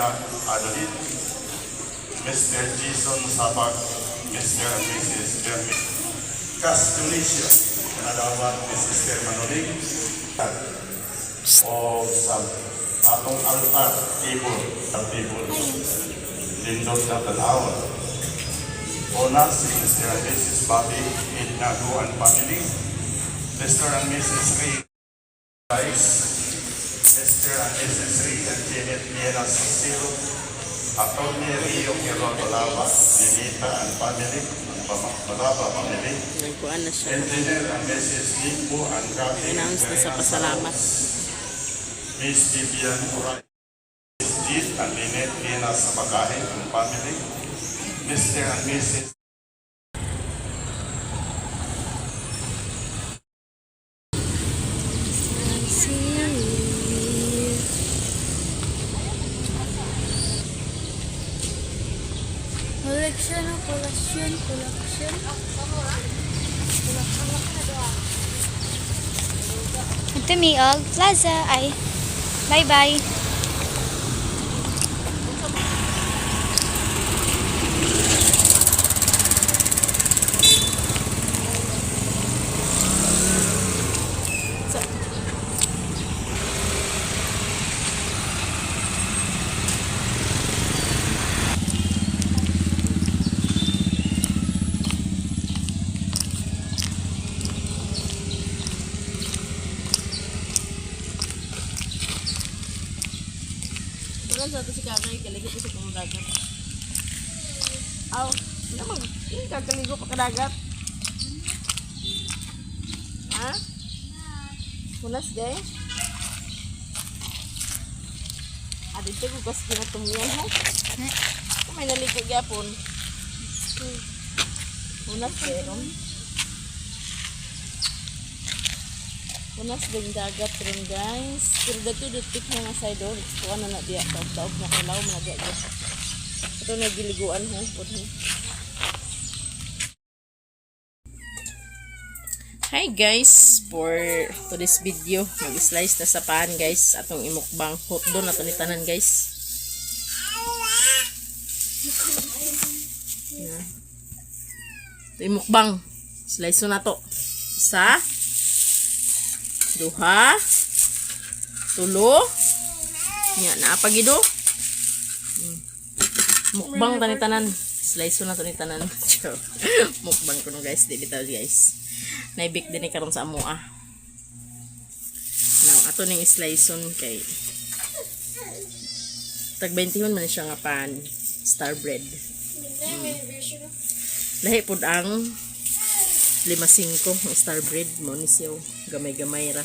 Carla Adeline, Mr. Jason Sabag, Mr. and Mrs. Jeremy Castunicio, Nadawan, Mrs. Termanoling, o sa atong altar table, lindot na tanawon. Una si Mr. and Mrs. Bobby Idnago and family, Mr. and Mrs. Ray Rice, Mr. and Mrs. Ray and Janet Viera Sosiro, Atty. Rio Quiroga Lava, Ninita and family, Malava family, Nagkuhan na siya. Engineer and Mrs. Limbo and Cathy, Announce na sa pasalamat. Miss Vivian Uray, Miss Jean and Lynette Lina sa Bagahe and family, Mr. and Mrs. Collection. Ito Miog Plaza ay bye-bye. Sa ito si Kakay, kaligo ko sa pangdagat. Aw, naman, hindi kakaligo pa kadagat. Ha? Munas day? Dito ko kasi kinatumiyan ha? Kung may naligo gyapon. Munas day, Unas din dagat rin guys. Pero dito dutik mga side door. Kuha na na diya. Taog-taog na kalaw mga diya. Ito nagiliguan ho. Hi guys. For today's video. Mag-slice na sa paan guys. Atong imukbang hotdog na ito ni tanan guys. Ito imukbang. Slice na to. Isa. Duha, tulo, nya naapagido. Mukbang tanan. Slice na to ni tanan. Mukbang ko no guys, di bitaw guys. Naibik din ni karon sa amoa. Now, ato ning slice kay tag 20 man siya nga pan star bread. Lahi pud ang 5-5 ang star bread mo ni siyo gamay-gamay ra.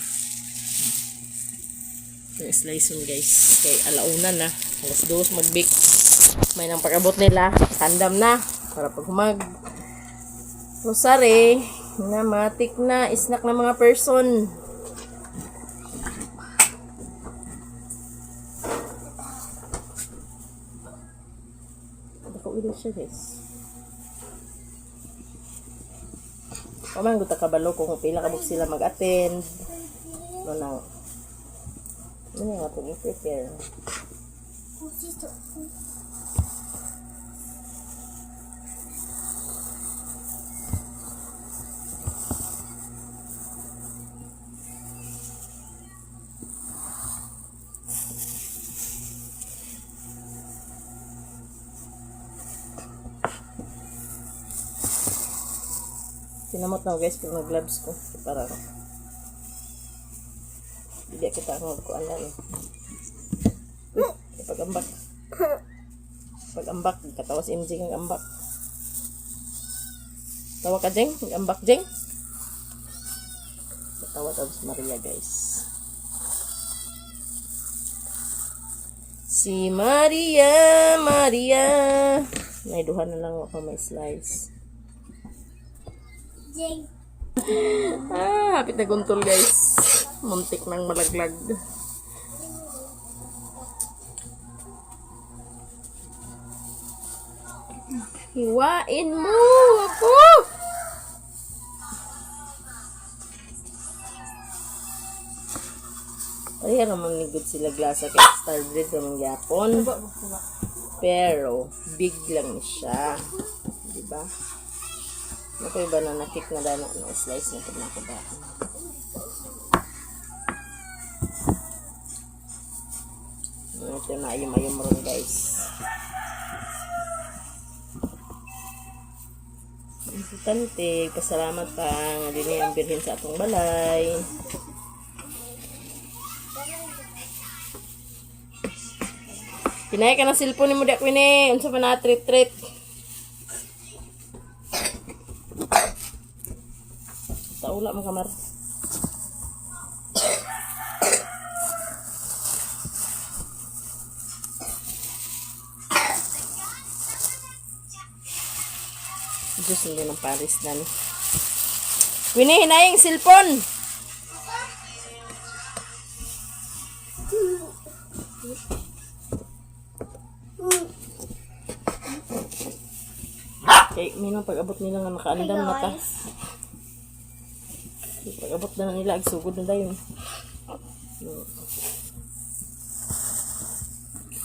Yung slice guys kay alauna na alas 2 mag-bake. May nang pag-abot nila tandam na para pag mag rosary na matik na snack ng mga person. Ako ilo siya guys. Paman guta kabalo kung pila kabuk sila mag-attend. Ano nang ano nga itong i-prepare. Sinamot na guys pero nag-gloves ko para hindi kita magkuanan pag-ambak katawa si MJ ng ambak tawa ka Jeng ambak Jeng katawa tapos Maria guys si Maria naiduhan na lang ako may slice. Hapit na guntol guys. Muntik nang malaglag. Hiwain mo ako! Ay, Pareha naman ni good sila glasa kay starbread naman yapon. Pero big lang siya. Di ba? Ako yung banana cake na dana ng slice na pinakabaan. Ito na ayum-ayum ron guys. Importante, pasalamat pa nga din ang birhen sa atong balay. Kinaya ka ng cellphone mo dak wini, unsa pa na trip. Taula mo kamar. Diyos hindi ng Paris na no. Wini, hinayang cellphone. Okay, minang pag-abot nila nga makaandam na ta. Pag-abot na nila, agsugod na dayon.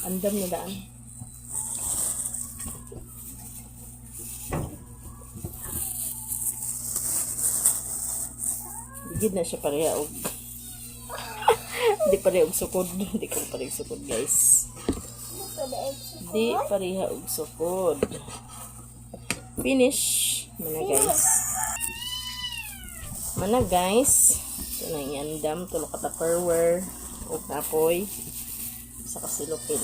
Andam na daan. Bigid na siya pareha og di pareha og sukod. Di ko pareha og sukod guys. Di pareha og sukod. Finish. Mana guys. Ito na yung andam. Tulok at tupperware. O kapoy. Sa kasilupin.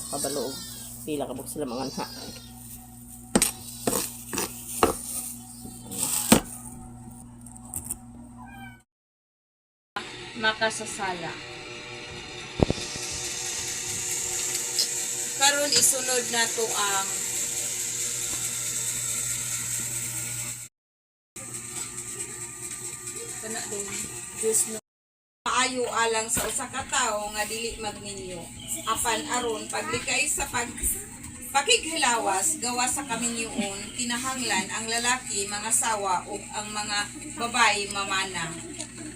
Kabaloog. Pila kabog sila mga anha. Makasasala. Karon isunod na to ang kana din Diyos no maayo alang sa usa ka tawo nga dili magninyo apan aron paglikay sa pakighilawas gawa sa kaminyoon kinahanglan ang lalaki mga sawa ug ang mga babayi mamana.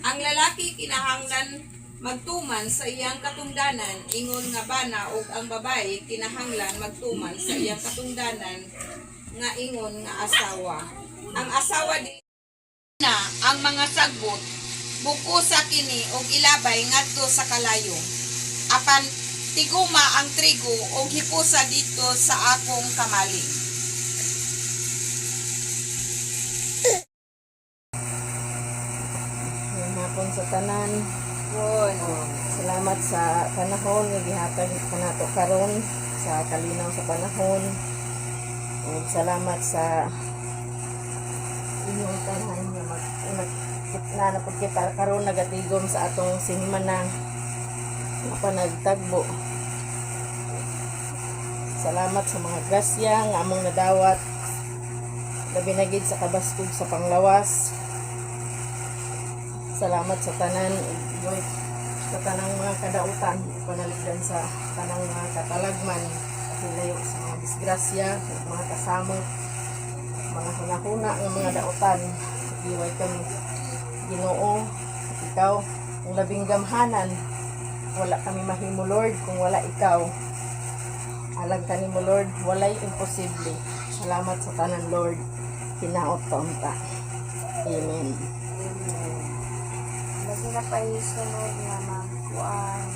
Ang lalaki kinahanglan magtuman sa iyang katungdanan ingon nga bana ug ang babayi kinahanglan magtuman sa iyang katungdanan nga ingon nga asawa. Ang asawa na ang mga sagbot buko sa kini og ilabay ngadto sa kalayo. Apan tiguma ang trigo og hipusa dito sa akong kamali. Hapon sa tanan. Bon. Salamat sa panahon nga gihatag kanato karon sa kalinaw sa panahon. Ug salamat sa inyong tanan nga na pud kita karon nagatigom sa atong sinimana nga panagtagbo. Salamat sa mga grasya nga among nadawat. Labi na gid sa kabastog sa panglawas. Salamat sa tanan sa tanang mga kadautan panaligdan sa tanang mga katalagman layo sa mga disgrasya mga kasamo mga hunahuna ng mga dautan iway kami Ginoo ikaw ang labing gamhanan wala kami mahimo Lord kung wala ikaw alag ka nimo Lord walay imposible. Salamat sa tanan Lord hinaot taunta. Amen. Kasi na pa isunod nga magkuan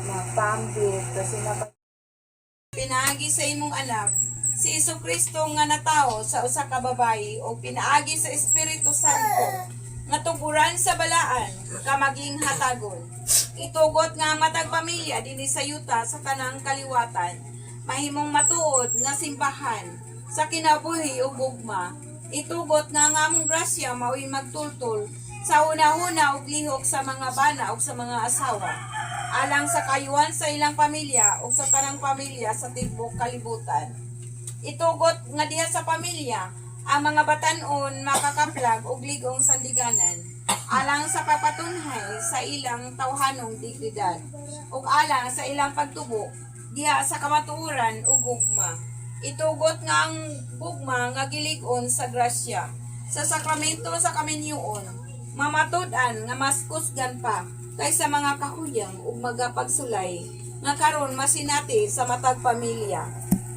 na pambit kasi na pa Pinaagi sa imong anak si Jesucristo nga natao sa usa ka babayi o pinaagi sa Espiritu Santo nga tuguran sa balaan ka maging hatagon. Itugot nga ang matag pamilya dinhi sa yuta sa tanang kaliwatan mahimong matuod nga simbahan sa kinabuhi ug gugma. Itugot nga ang among grasya mao'y magtultol sa una-una ug lihok sa mga bana ug sa mga asawa alang sa kayuan sa ilang pamilya ug sa tanang pamilya sa tibuok kalibutan. Itugot nga diha sa pamilya ang mga batan-on makakaplag ug ligong sandiganan alang sa papatunhay sa ilang tawhanong dignidad ug alang sa ilang pagtubo diha sa kamatuoran ug gugma. Itugot nga ang gugma nga gilig-on sa grasya sa sakramento sa kaminyoon mamatud-an nga mas kusgan pa kaysa mga kahuyang ug magapagsulay nga karon masinati sa matag pamilya.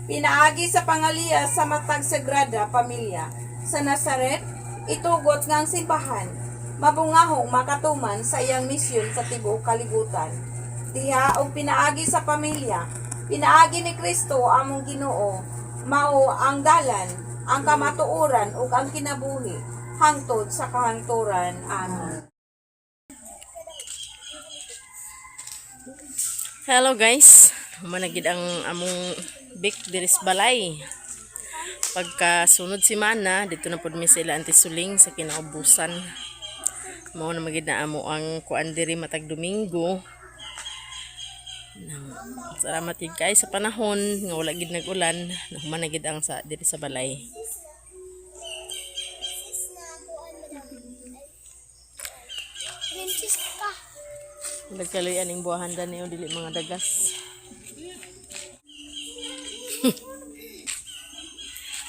Pinaagi sa pangaliya sa matag sagrada pamilya sa Nazaret, itugot ngang simbahan, mabungahong makatuman sa iyang misyon sa tibuok kalibutan. Diha og pinaagi sa pamilya, pinaagi ni Kristo among Ginoo, mao ang dalan, ang kamatuoran ug ang kinabuhi hangtod sa kahangturan. Amen. Hello guys, managid ang among bik diris balay. Pagka sunod si Mana, dito na pud mi sila antisuling sa kinaubusan. Mao na magid na amo ang kuan diri matag Domingo. Salamat gid kay sa panahon nga wala gid nag-ulan, nahuman na gid ang sa diri sa balay. Nagkaloy aning buwahan dan niyo dili mga dagas.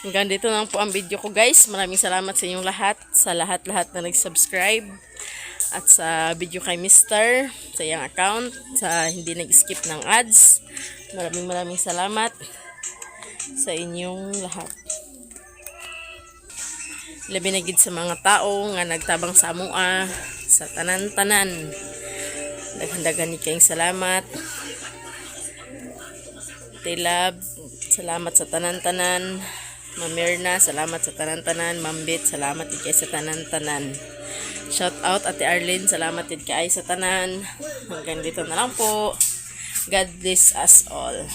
Hanggang dito lang po ang video ko guys. Maraming salamat sa inyong lahat. Sa lahat-lahat na nag-subscribe. At sa video kay Mr. Sa iyang account. Sa hindi nag-skip ng ads. Maraming salamat sa inyong lahat. Labi na gid sa mga tao nga nagtabang sa amua. Sa tanan-tanan. Daghan-daghan ni kayong salamat. Tilab, salamat sa tanan-tanan. Mamirna, salamat sa tanan-tanan. Mambit, salamat din kay sa tanan-tanan. Shout out Ate Arlene, salamat din kay sa tanan. Hanggang dito na lang po. God bless us all.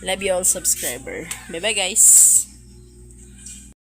Love you all subscriber. Bye bye guys.